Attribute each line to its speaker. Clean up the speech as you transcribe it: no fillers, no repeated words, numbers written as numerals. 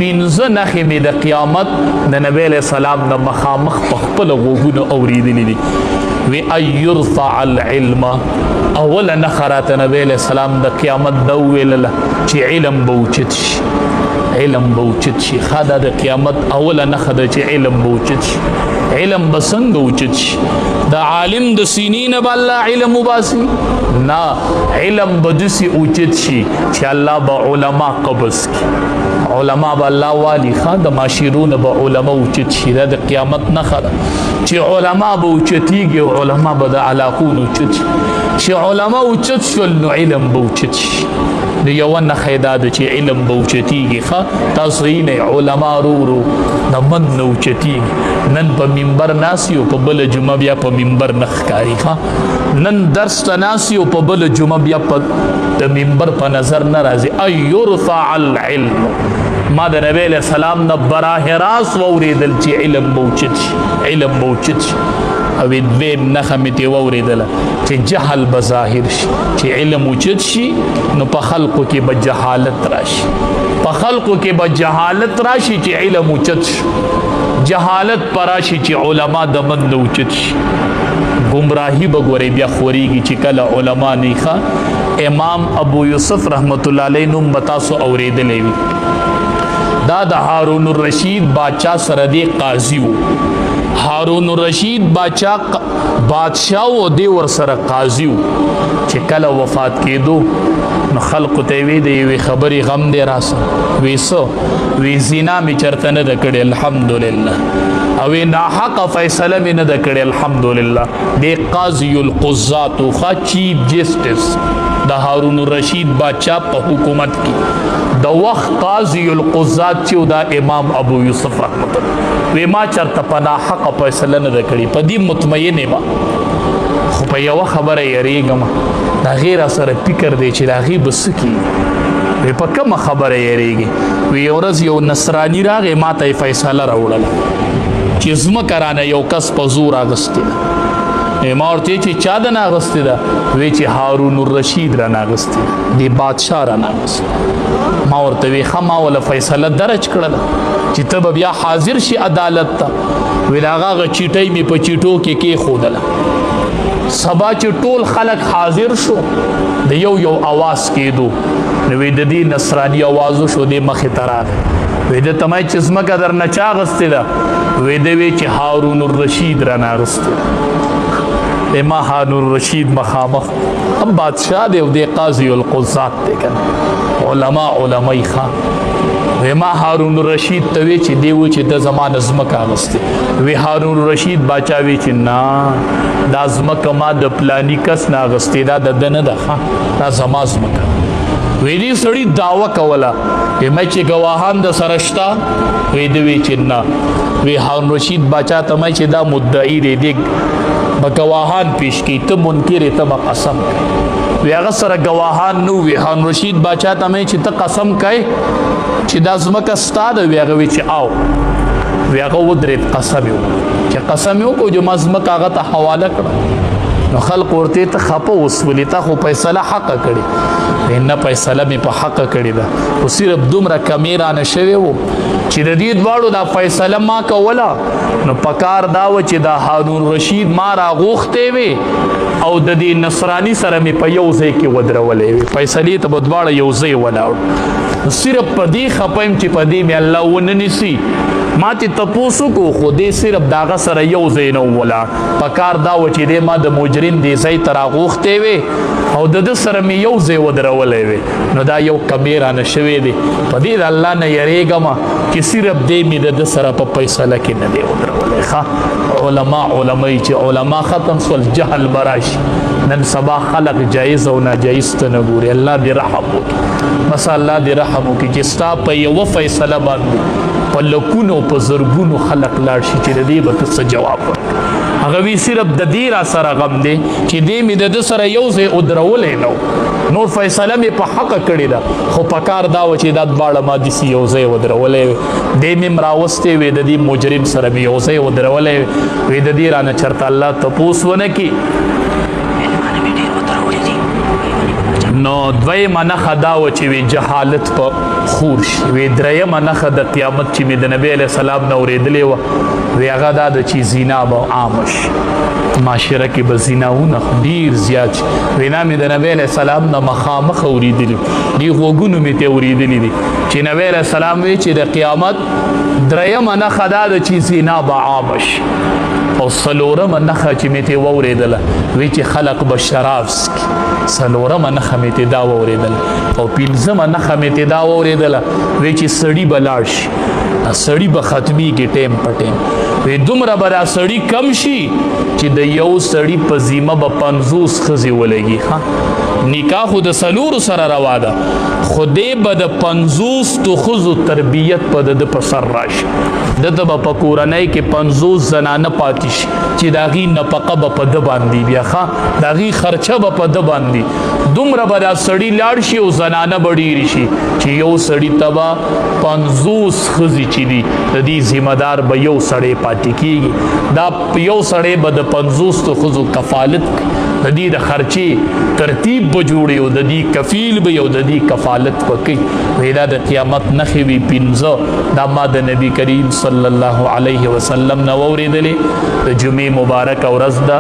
Speaker 1: پنځه نښې مې د قیامت د نبی علیه السلام نه مخامخ په خپله غوږونو اورېدلي دي. وی ان یرفع العلم، اوله نښه راته نبی علیه السلام د قیامت دا وویلله چې علم به اوچت شي، علم به اوچت شي. ښه دا د قیامت اوله نښه ده چې علم به اوچت شي. علم به څنګه اوچت شي؟ د عالم د سینې نه به الله علم وباسي؟ نه، علم به داسې اوچت شي چې الله به علما قبض کړي، علما به الله والي. ښه د معاشرونه به علما اوچت شي. دا د قیامت نښه ده چې علما به اوچتېږي، علما به د علاقونو اوچت شي. چې علما اوچت شول نو علم به اوچت شي. د یوه نښه دا ده چې علم به اوچتېږي. ښه تاسو یې علما ورو د من نه اوچتېږي. نن په منبر ناست یو، په بله جمعه بیا په منبر نه ښکاري. ښه نن درس ته ناست یو، په بله جمعه بیا په د منبر په نظر نه راځي. ان یرفع العلم، ما د نبی علیه السلام نه براه راست واورېدل چې علم به اوچت شي، علم به اوچت شي. او دویم نښه مې ترې واورېدله چې جهل به ظاهر شي. چې علم اوچت شي نو په خلقو کې به جهالت راشي، په خلقو کې به جهالت راشي چې علم اوچت شي. جهالت پر راشي چې علما د من نه اوچت شي. گمراهي به ګورئ بیا خورېږي چې کله علما نه ښه. امام ابو یوسف رحمت الله علیه نوم به تاسو اورېدلی وي. دا د هارون الرشید باچا سره دی قاضي و. هارون الرشید بادشاه و دی ور سره قاضي و. چې کله وفات کېدو نو خلقو ته وی د یوې خبرې غم دی راسه. وی څه؟ وی زنا مې چېرته نه ده کړې الحمدلله، او ناحقه فیصله مې نه ده کړې الحمدلله. دی قاضي القضات و ښه چیف جسټس د هارون الرشید باچا په حکومت کې د وخت قاضي القضات چې دا امام ابو یوسف رحمت الله وی ما چېرته په ناحقه فیصله نه ده کړې، په دې مطمئن یم، خو په یوه خبره یېرېږم، د هغې را سره فکر دی چې د هغې به څه کېږي. وی په کومه خبره یېرېږي؟ وی یو ورځ یو نصراني راغی، ما ته یې فیصله راوړله چې ځمکه رانه یو کس په زور اخیستې ده. ما ورته چې چا ده نه اخیستې ده؟ وی چې هارون الرشید رانه اخیستې ده، دې بادشاه رانه اخیستې. ما ورته وی ښه ما وله فیصله درج کړله چې ته به بیا حاضر شي عدالت ته. وی د هغه چیټۍ مې په چیټو کې کېښودله. سبا چې ټول خلک حاضر شو د یو اواز کېدو، نو وی د دې نصراني اوازو شو دې مخې ته راغی. وی د ته چې ځمکه درنه چا اخیستې ده؟ وی د وی چې هارون الرشید رانه اخیستې ده. ما هارون الرشید مخامخ هم بادشاه دی او دی قاضي القضات دی کنه، علما علمای ښه. وی ما هارون الرشید ته وی چې دی و چې د زما نه ځمکه اخیستې. وی هارون الرشید باچا وی چې نه، دا ځمکه ما د پلاني کس نه اخیستې، دا د ده نه ده، دا زما ځمکه. وی دې سړي دعوه کوله، وی ما چې ګواهان د سره شته؟ وی ده وی چې نه. وی هارون الرشید باچا ته ما چې دا مدعي دی، دی به ګواهان پیش کړي، ته منکر یې، ته به قسم کوې. وی هغه سره ګواهان نه وي. هارون الرشید باچا ته مې چې ته قسم کوې چې دا ځمکه ستا ده؟ وی هغه وی چې آو. وی هغه ودرېد، قسم یې وکړ. چې قسم یې وکړو چې ما ځمکه هغه ته حواله کړه. نو خلق ورته ته خپه وسولې، تا خو فیصله حقه کړې. نه، فیصله مې په حقه کړې ده، خو صرف دومره کمې رانه شوې وو چې د دې دواړو دا فیصله ما کوله. نو پکار دا و چې دا هارون رشید ما راغوښتې وې او د دې نصراني سره مې په یو ځای کې ودرولې وې، فیصلې ته به دواړه یو ځای ولاړو. صرف په دې خپه یم چې په دې مې الله ونه نیسي. ما چې تپوس وکړو خو دې صرف د هغه سره یو ځای نه ولاړ. پکار دا و چې دې ما د مجرم دې ځای ته راغوښتې وې او د ده سره مې یو ځای ودرولی وې. نو دا یو کمې رانه شوې دی. په دې د الله نه یېرېږم چې صرف دې مې د ده سره په فیصله کې نه دی ودرولی. ښه علما علمای چې علما ختم سول، جهل به راشي. نن سبا خلق جایز او ناجایز ته نه ګوري. الله دې رحم وکړي، بس الله دې رحم وکړي چې ستا په یوه فیصله باندې په لکونو په زرګونو خلق لاړ شي چې د دې به ته څه جواب ورکړي. هغه وی صرف د دې را سره غم دی چې دې مې د ده سره یو ځای ودرولی نه و، نور فیصله مې په حقه کړې ده، خو پکار دا و چې دا دواړه ما داسې یو ځای ودرولی وې. دې مې م راوستې وې، د دې مجرم سره مې یو ځای ودرولی وې. د دې رانه چېرته الله تپوس ونه کړي. نو دویمه نښه دا و چې وی جهالت په خور شي. وی درېیمه نښه د قیامت چې مې د نبی علیه السلام نه اورېدلې وه وی هغه دا ده چې زنا به عامه شي. معاشره کې به زناونه ډېر زیات شي. وینا مې د نبی علیه السلام نه مخامخ اورېدلي دي غوږونو مې ته اورېدلي دي چې نبی علیه السلام وی چې د قیامت درېیمه نښه دا ده چې زنا به عامه شي. او څلورمه نښه چې مې ته واورېدله وی چې خلق به شراب څکي. څلورمه نښه مې ته دا واورېدله. او پنځمه نښه مې ته دا واورېدله وی چې سړي به لاړ شي. سړي به ختمیږي ټیم په ټیم. وی دومره به دا سړي کم شي چې د یو سړي په ذمه به 50 ښځې ولګي. نکاح خو د څلورو سره روا ده خو دی به د 50 ښځو تربیت په د په سر راشي. دته به په کورنۍ کې 50 زنانه پاتې شي چې د هغې نفقه به په ده باندې بیا د هغې خرچه به په ده باندې. دومره به دا سړي لاړ شي او زنانه به ډېرې شي چې یو سړي ته به 50 ښځې چې دي د دې ذمهدار به یو سړی پاتې کېږي. دا یو سړی به د 50 ښځو کفالت کوي. د دې د خرچې ترتیب به جوړي او د دې کفیل به او د دې کفالت به کوي. وی دا د قیامت نښې وي 15. دا ما د نبي کریم صلی الله علیه وسلم نه واورېدلې. د جمعې مبارکه ورځ ده.